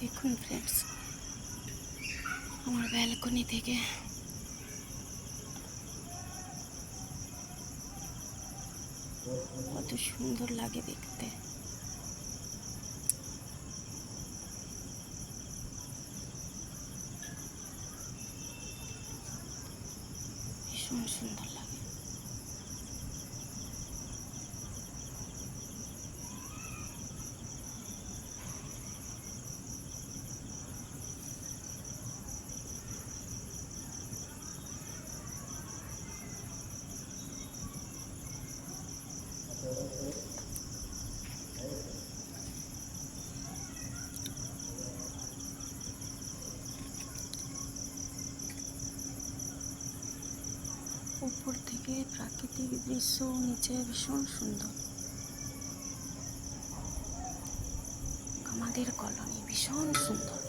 দেখুন ফ্রেন্ডস, আমার ব্যালকনি থেকে কত সুন্দর লাগে দেখতে। ভীষণ সুন্দর লাগে। উপর থেকে প্রাকৃতিক দৃশ্য নিচে ভীষণ সুন্দর। আমাদের কলোনি ভীষণ সুন্দর,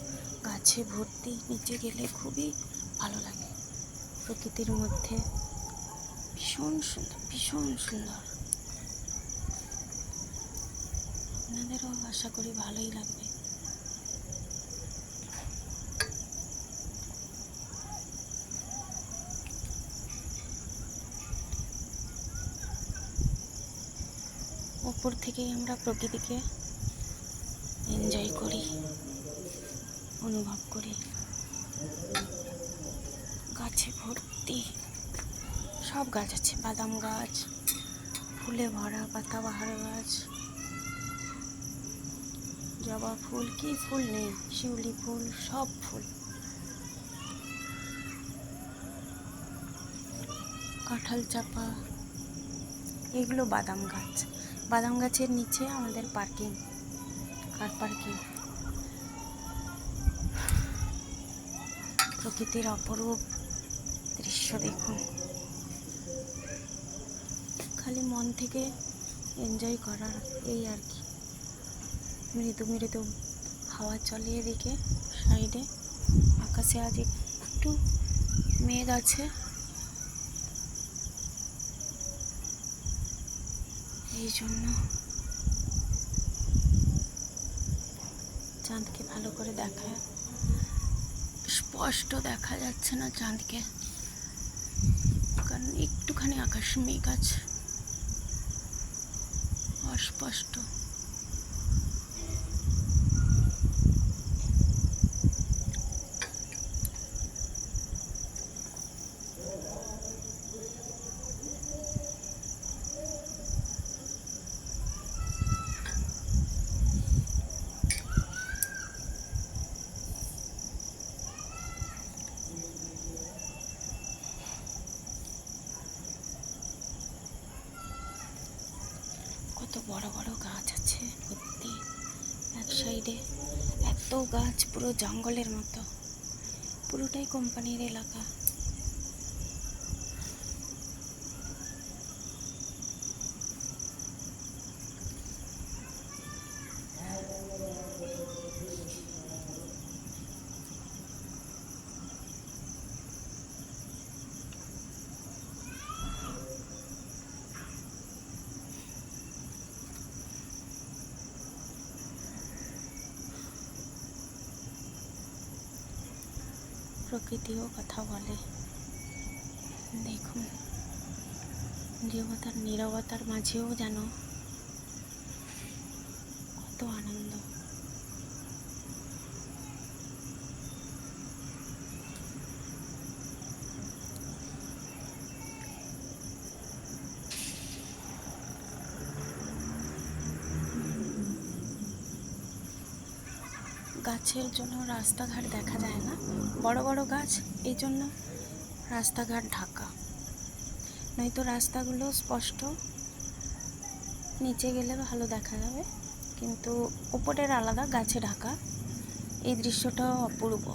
গাছে ভর্তি। নিচে গেলে খুবই ভালো লাগে, প্রকৃতির মধ্যে ভীষণ সুন্দর, ভীষণ সুন্দর। আপনাদেরও আশা করি ভালোই লাগবে। উপর থেকেই আমরা প্রকৃতিকে এনজয় করি, অনুভব করি। গাছে ভর্তি, সব গাছ আছে, বাদাম গাছ, ফুলে ভরা, পাতাবাহার গাছ, জবা ফুল, কি ফুল নেই, শিউলি ফুল, সব ফুল। কাঁঠাল চাপা, এগুলো বাদাম গাছ। বাদাম গাছের নিচে আমাদের পার্কিং, কার পার্কিং। প্রকৃতির অপরূপ দৃশ্য দেখুন। খালি মন থেকে এনজয় করার, এই আর কি। মৃদু মৃদু হাওয়া চলে এদিকে সাইডে। আকাশে আজ একটু মেঘ আছে, এই জন্য চাঁদকে ভালো করে স্পষ্ট দেখা যাচ্ছে না চাঁদকে, কারণ একটুখানি আকাশ মেঘ আছে, অস্পষ্ট। কত বড় বড় গাছ আছে ভর্তি এক সাইডে, এত গাছ, পুরো জঙ্গলের মতো। পুরোটাই কোম্পানির এলাকা। প্রকৃতিও কথা বলে। দেখুন, নীরবতার মাঝেও যেন কত আনন্দ। গাছের জন্য রাস্তাঘাট দেখা যায় না, বড় বড় গাছ, এই জন্য রাস্তাঘাট ঢাকা। নয়তো রাস্তাগুলো স্পষ্ট, নিচে গেলে ভালো দেখা যাবে, কিন্তু উপরের আলাদা, গাছে ঢাকা। এই দৃশ্যটা অপূর্ব।